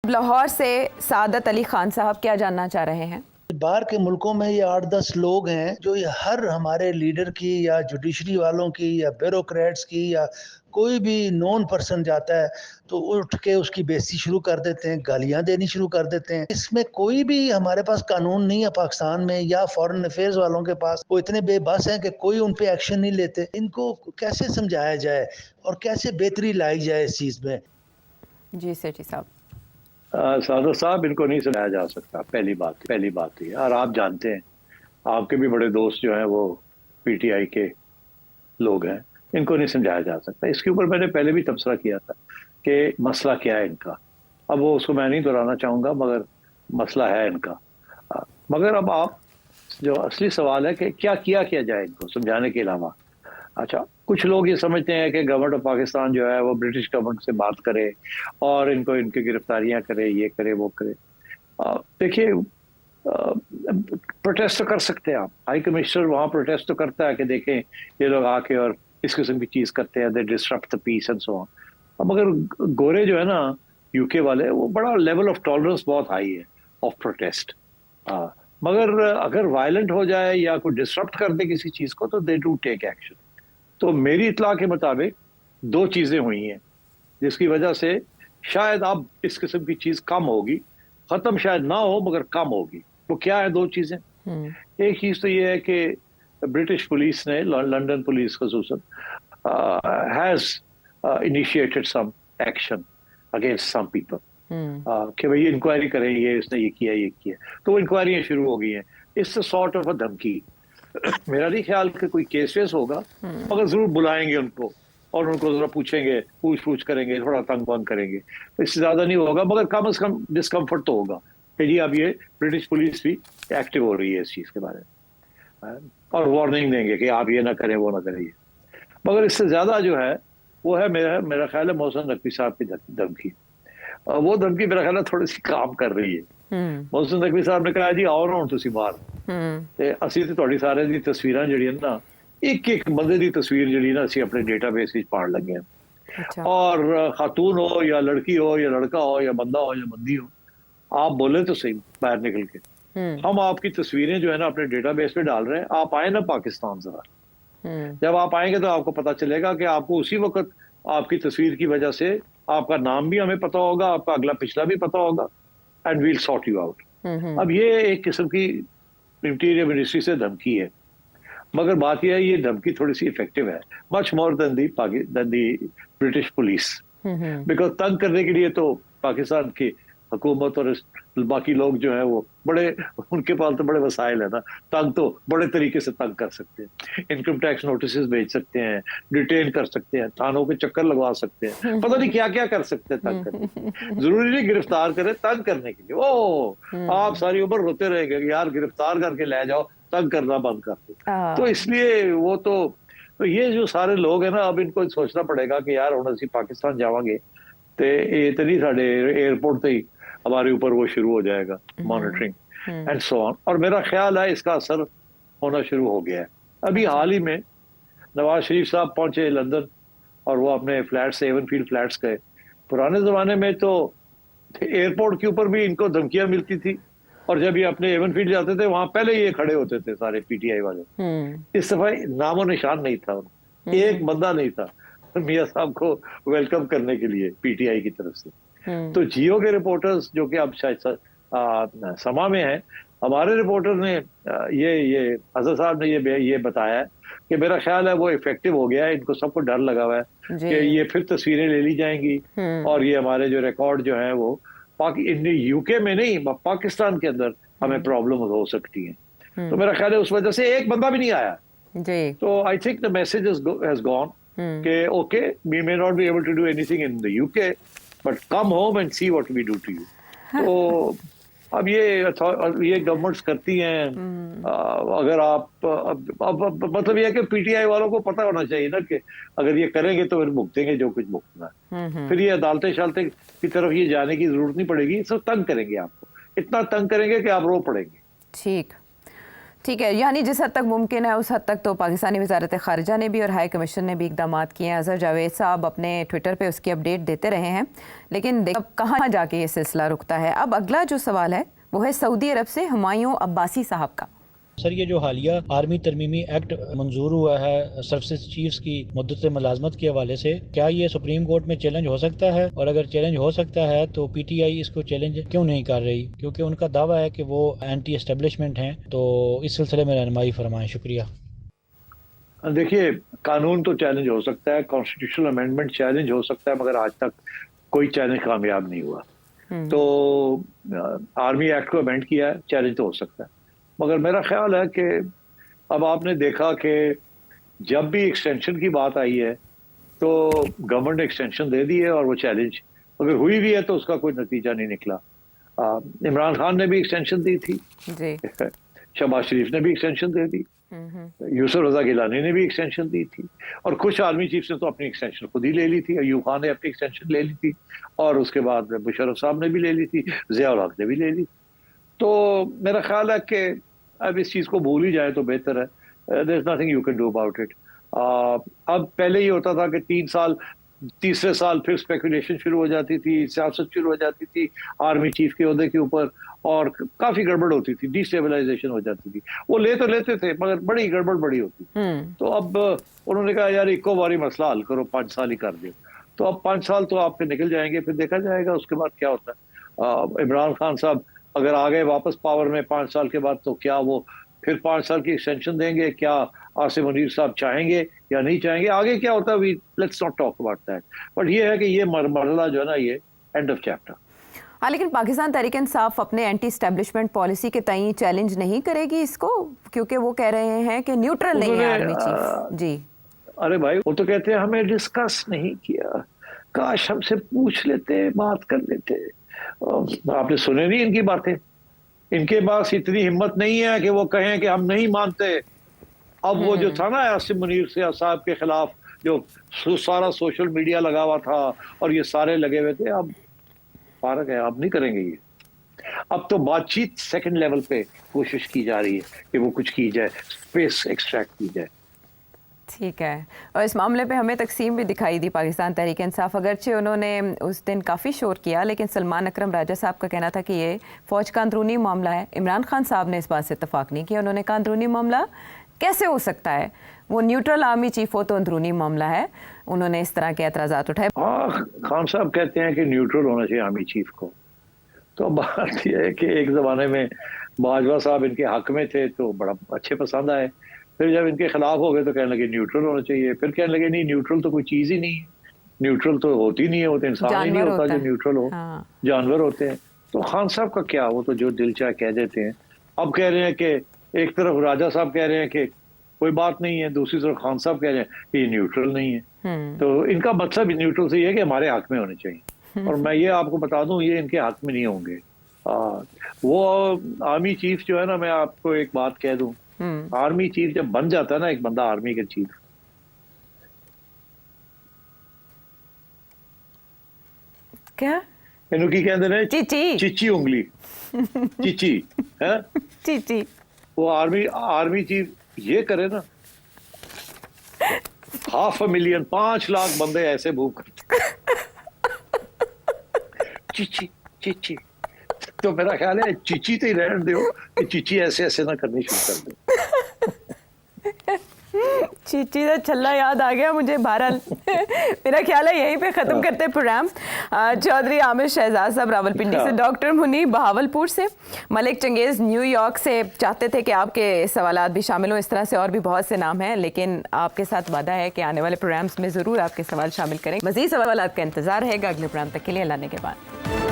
لاہور سے سعادت علی خان صاحب کیا جاننا چاہ رہے ہیں؟ باہر کے ملکوں میں یہ 8-10 لوگ ہیں جو یہ ہر ہمارے لیڈر کی یا جوڈیشری والوں کی یا بیوروکریٹس کی یا کوئی بھی نون پرسن جاتا ہے تو اٹھ کے اس کی بےعزتی شروع کر دیتے ہیں، گالیاں دینی شروع کر دیتے ہیں۔ اس میں کوئی بھی ہمارے پاس قانون نہیں ہے پاکستان میں یا فارن افیئرز والوں کے پاس، وہ اتنے بے بس ہیں کہ کوئی ان پہ ایکشن نہیں لیتے۔ ان کو کیسے سمجھایا جائے اور کیسے بہتری لائی جائے اس چیز میں؟ جی سیٹھی صاحب۔ سعادت صاحب، ان کو نہیں سمجھایا جا سکتا، پہلی بات یہ، اور آپ جانتے ہیں آپ کے بھی بڑے دوست جو ہیں وہ پی ٹی آئی کے لوگ ہیں، ان کو نہیں سمجھایا جا سکتا۔ اس کے اوپر میں نے پہلے بھی تبصرہ کیا تھا کہ مسئلہ کیا ہے ان کا، اب وہ اس کو میں نہیں دہرانا چاہوں گا، مگر مسئلہ ہے ان کا۔ مگر اب آپ جو اصلی سوال ہے کہ کیا جائے ان کو سمجھانے کے علاوہ۔ اچھا، کچھ لوگ یہ سمجھتے ہیں کہ گورنمنٹ آف پاکستان جو ہے وہ برٹش گورنمنٹ سے بات کرے اور ان کو ان کی گرفتاریاں کرے، یہ کرے وہ کرے۔ دیکھیے، پروٹیسٹ تو کر سکتے ہیں آپ، ہائی کمشنر وہاں پروٹیسٹ تو کرتا ہے کہ دیکھیں یہ لوگ آ کے اور اس قسم کی چیز کرتے ہیں، دے disrupt the piece and so آن۔ مگر گورے جو ہے نا، یو کے والے، وہ بڑا لیول آف ٹالرنس بہت ہائی ہے آف پروٹیسٹ۔ مگر اگر وائلنٹ ہو جائے یا کوئی ڈسرپٹ کر دے کسی چیز کو تو دے ڈو ٹیک ایکشن۔ تو میری اطلاع کے مطابق دو چیزیں ہوئی ہیں جس کی وجہ سے شاید اب اس قسم کی چیز کم ہوگی، ختم شاید نہ ہو مگر کم ہوگی۔ وہ کیا ہے دو چیزیں؟ ایک چیز تو یہ ہے کہ برٹش پولیس نے، لنڈن پولیس خصوصاً، has initiated some action against some people, کہ بھئی انکوائری کریں، یہ اس نے یہ کیا، تو وہ انکوائریاں شروع ہو گئی ہیں۔ اس سے سارٹ آف اے دھمکی، میرا نہیں خیال کہ کوئی کیس ویس ہوگا، مگر ضرور بلائیں گے ان کو اور ان کو ذرا پوچھیں گے، پوچھ کریں گے، تھوڑا تنگ بنگ کریں گے، اس سے زیادہ نہیں ہوگا، مگر کم از کم ڈسکمفرٹ تو ہوگا کہ جی اب یہ برٹش پولیس بھی ایکٹیو ہو رہی ہے اس چیز کے بارے میں، اور وارننگ دیں گے کہ آپ یہ نہ کریں وہ نہ کریں۔ مگر اس سے زیادہ جو ہے وہ ہے میرا خیال ہے محسن نقوی صاحب کی دھمکی۔ وہ دھمکی میرا خیال ہے تھوڑی سی کام کر رہی ہے۔ محسن نقوی صاحب نے کہا جی آؤ نا ہوں تسی باہر، اسی تو تھوڑی سارے دی تصویراں جڑی نا، ایک بندے دی تصویر جڑی نا اسی اپنے ڈیٹا بیس وچ پاڑ لگے ہیں، اور خاتون ہو یا لڑکی ہو یا لڑکا ہو یا بندہ ہو یا بندی ہو، آپ بولے تو صحیح باہر نکل کے، ہم آپ کی تصویریں جو ہے نا اپنے ڈیٹا بیس پہ ڈال رہے ہیں، آپ آئیں نا پاکستان ذرا۔ جب آپ آئیں گے تو آپ کو پتا چلے گا کہ آپ کو اسی وقت آپ کی تصویر کی وجہ سے آپ کا نام بھی ہمیں پتا ہوگا، آپ کا اگلا پچھلا بھی پتا ہوگا، and we'll sort you out. اب یہ ایک قسم کی انٹیریئر منسٹری سے دھمکی ہے، مگر بات یہ ہے یہ دھمکی تھوڑی سی افیکٹو ہے، مچ مور دین دی برٹش پولیس، بیکاز تنگ کرنے کے لیے تو پاکستان کی حکومت اور باقی لوگ جو ہیں وہ بڑے، ان کے پاس تو بڑے وسائل ہیں نا، تنگ تو بڑے طریقے سے تنگ کر سکتے ہیں، انکم ٹیکس نوٹسز بھیج سکتے ہیں، ڈیٹین کر سکتے ہیں، تھانوں کے چکر لگوا سکتے ہیں، پتہ نہیں کیا کر سکتے ہیں تنگ کرنے، ضروری نہیں گرفتار کرے، تنگ کرنے کے لیے۔ آپ ساری عمر روتے رہے گا کہ یار گرفتار کر کے لے جاؤ، تنگ کرنا بند کر دو۔ تو اس لیے وہ تو یہ جو سارے لوگ ہیں نا، اب ان کو سوچنا پڑے گا کہ یار ہوں اسی پاکستان جاواں گے تو یہ تو نہیں ساڈے ایئرپورٹ تے ہی ہمارے اوپر وہ شروع ہو جائے گا مانیٹرنگ اینڈ سو آن۔ اور میرا خیال ہے اس کا اثر ہونا شروع ہو گیا ہے۔ ابھی حال ہی میں نواز شریف صاحب پہنچے لندن اور وہ اپنے فلیٹس، ایون فیلڈ فلیٹس گئے۔ پرانے زمانے میں تو ایئرپورٹ کے اوپر بھی ان کو دھمکیاں ملتی تھی، اور جب یہ اپنے ایون فیلڈ جاتے تھے وہاں پہلے یہ کھڑے ہوتے تھے سارے پی ٹی آئی والے۔ اس دفعہ نام و نشان نہیں تھا، ایک بندہ نہیں تھا میاں صاحب کو ویلکم کرنے کے لیے پی ٹی آئی کی طرف سے۔ تو جیو کے رپورٹرز جو کہ اب شاید سما میں ہیں، ہمارے رپورٹر نے یہ حضرت صاحب نے یہ بتایا ہے کہ میرا خیال ہے وہ افیکٹو ہو گیا ہے، ان کو سب کو ڈر لگا ہوا ہے کہ یہ پھر تصویریں لے لی جائیں گی اور یہ ہمارے جو ریکارڈ جو ہیں وہ یو کے میں نہیں پاکستان کے اندر ہمیں پرابلم ہو سکتی ہیں۔ تو میرا خیال ہے اس وجہ سے ایک بندہ بھی نہیں آیا۔ تو I think the message has gone کہ okay we may not be able to do anything in the U K but come home and see what we do to you. تو اب یہ گورنمنٹس کرتی ہیں، اگر آپ مطلب یہ ہے کہ پی ٹی آئی والوں کو پتہ ہونا چاہیے نا کہ اگر یہ کریں گے تو پھر بھگتیں گے جو کچھ بھگتنا ہے، پھر یہ عدالتیں شالتیں کی طرف یہ جانے کی ضرورت نہیں پڑے گی، سب تنگ کریں گے آپ کو، اتنا تنگ کریں گے کہ آپ رو پڑیں گے۔ ٹھیک ٹھیک ہے، یعنی جس حد تک ممکن ہے اس حد تک تو پاکستانی وزارت خارجہ نے بھی اور ہائی کمیشن نے بھی اقدامات کیے ہیں. اظہر جاوید صاحب اپنے ٹویٹر پہ اس کی اپڈیٹ دیتے رہے ہیں، لیکن اب کہاں جا کے یہ سلسلہ رکتا ہے. اب اگلا جو سوال ہے وہ ہے سعودی عرب سے ہمایوں عباسی صاحب کا. سر یہ جو حالیہ آرمی ترمیمی ایکٹ منظور ہوا ہے سروسز چیفز کی مدت ملازمت کے حوالے سے، کیا یہ سپریم کورٹ میں چیلنج ہو سکتا ہے؟ اور اگر چیلنج ہو سکتا ہے تو پی ٹی آئی اس کو چیلنج کیوں نہیں کر رہی؟ کیونکہ ان کا دعویٰ ہے کہ وہ اینٹی اسٹیبلشمنٹ ہیں. تو اس سلسلے میں رہنمائی فرمائیں. شکریہ. دیکھیے، قانون تو چیلنج ہو سکتا ہے، کانسٹیٹیوشنل امینڈمنٹ چیلنج ہو سکتا ہے، مگر آج تک کوئی چیلنج کامیاب نہیں ہوا. تو آرمی ایکٹ کو امینڈ کیا ہے، چیلنج تو ہو سکتا ہے. مگر میرا خیال ہے کہ اب آپ نے دیکھا کہ جب بھی ایکسٹینشن کی بات آئی ہے تو گورنمنٹ نے ایکسٹینشن دے دی ہے، اور وہ چیلنج اگر ہوئی بھی ہے تو اس کا کوئی نتیجہ نہیں نکلا. عمران خان نے بھی ایکسٹینشن دی تھی، شہباز شریف نے بھی ایکسٹینشن دے دی، یوسف رضا گیلانی نے بھی ایکسٹینشن دی تھی، اور کچھ آرمی چیفز نے تو اپنی ایکسٹینشن خود ہی لے لی تھی. ایوب خان نے اپنی ایکسٹینشن لے لی تھی، اور اس کے بعد مشرف صاحب نے بھی لے لی تھی، ضیاء الحق نے بھی لے لی. تو میرا خیال ہے کہ اب اس چیز کو بھول ہی جائے تو بہتر ہے. there is nothing you can do about it. اب پہلے ہی ہوتا تھا کہ 3 سال، تیسرے سال پھر اسپیکولیشن شروع ہو جاتی تھی، سیاست شروع ہو جاتی تھی آرمی چیف کے عہدے کے اوپر، اور کافی گڑبڑ ہوتی تھی، ڈی اسٹیبلائزیشن ہو جاتی تھی. وہ لے تو لیتے تھے مگر بڑی گڑبڑ بڑی ہوتی. تو اب انہوں نے کہا یار ایکو باری مسئلہ حل کرو، 5 سال ہی کر دو. تو اب 5 سال تو آپ کے نکل جائیں گے، پھر دیکھا جائے گا اس کے بعد کیا ہوتا ہے. عمران خان صاحب اگر آ گئے واپس پاور میں 5 سال کے بعد، تو کیا وہ پھر 5 سال کی ایکسٹینشن دیں گے؟ کیا عاصم منیر صاحب چاہیں گے یا نہیں چاہیں گے؟ آگے کیا ہوتا ہے let's not talk about that. But یہ ہے کہ یہ مرحلہ جو ہے نا، یہ اینڈ آف چیپٹر. ہاں، لیکن پاکستان تحریک انصاف اپنے اینٹی اسٹیبلشمنٹ پالیسی کے تئیں چیلنج نہیں کرے گی اس کو، کیونکہ وہ کہہ رہے ہیں کہ نیوٹرل نہیں ہے آرمی چیف. جی ارے بھائی، وہ تو کہتے ہیں ہمیں ڈسکس نہیں کیا، کاش ہم سے پوچھ لیتے، بات کر لیتے. آپ نے سنے نہیں ان کی باتیں؟ ان کے پاس اتنی ہمت نہیں ہے کہ وہ کہیں کہ ہم نہیں مانتے. اب وہ جو تھا نا عاصم منیر صاحب کے خلاف جو سارا سوشل میڈیا لگا ہوا تھا اور یہ سارے لگے ہوئے تھے، اب فارغ ہے، اب نہیں کریں گے یہ. اب تو بات چیت سیکنڈ لیول پہ کوشش کی جا رہی ہے کہ وہ کچھ کی جائے، اسپیس ایکسٹریکٹ کی جائے. ٹھیک ہے. اور اس معاملے پہ ہمیں تقسیم بھی دکھائی دی پاکستان تحریک انصاف. اگرچہ انہوں نے اس دن کافی شور کیا، لیکن سلمان اکرم راجہ صاحب کا کہنا تھا کہ یہ فوج کا اندرونی معاملہ ہے. عمران خان صاحب نے اس بات سے اتفاق نہیں کیا. انہوں نے کہا اندرونی معاملہ کیسے ہو سکتا ہے، وہ نیوٹرل آرمی چیف ہو تو اندرونی معاملہ ہے. انہوں نے اس طرح کے اعتراضات اٹھائے. خان صاحب کہتے ہیں کہ نیوٹرل ہونا چاہیے آرمی چیف کو. تو بات یہ ہے کہ ایک زمانے میں باجوہ صاحب ان کے حق میں تھے تو بڑا اچھے پسند آئے، پھر جب ان کے خلاف ہو گئے تو کہنے لگے نیوٹرل ہونا چاہیے. پھر کہنے لگے نہیں، نیوٹرل تو کوئی چیز ہی نہیں ہے، نیوٹرل تو ہوتی نہیں ہے، وہ تو انسان ہی نہیں ہوتا جو نیوٹرل ہو، جانور ہوتے ہیں. تو خان صاحب کا کیا، وہ تو جو دل چاہے کہہ دیتے ہیں. اب کہہ رہے ہیں کہ ایک طرف راجہ صاحب کہہ رہے ہیں کہ کوئی بات نہیں ہے، دوسری طرف خان صاحب کہہ رہے ہیں کہ یہ نیوٹرل نہیں ہے. تو ان کا مطلب نیوٹرل سے یہ ہے کہ ہمارے حق میں ہونے چاہیے. اور میں یہ آپ کو بتا دوں، یہ ان کے حق میں نہیں ہوں گے. وہ آرمی چیف جو ہے نا، میں آپ کو ایک بات کہہ دوں، آرمی چیف جب بن جاتا ہے نا ایک بندہ آرمی کا چیف، کیا کی کہتے ہیں چیچی انگلی، چیچی چیچی، وہ آرمی چیف یہ کرے نا، 500,000 5 لاکھ بندے ایسے بھوک کرتے چیچی چیچی. تو میرا خیال ہے چیچی تو ہی رہنے دو کہ چیچی ایسے ایسے نہ کرنی شروع کر دو. چیچی کا چھلا یاد آ گیا مجھے. بہرحال میرا خیال ہے یہیں پہ ختم کرتے پروگرام. چودھری عامر شہزاد صاحب راولپنڈی سے، ڈاکٹر منی بہاولپور سے، ملک چنگیز نیو یارک سے. چاہتے تھے کہ آپ کے سوالات بھی شامل ہوں، اس طرح سے اور بھی بہت سے نام ہیں، لیکن آپ کے ساتھ وعدہ ہے کہ آنے والے پروگرامز میں ضرور آپ کے سوال شامل کریں. مزید سوالات کا انتظار رہے گا. اگلے پروگرام تک کے لیے اللہ نے کے بعد.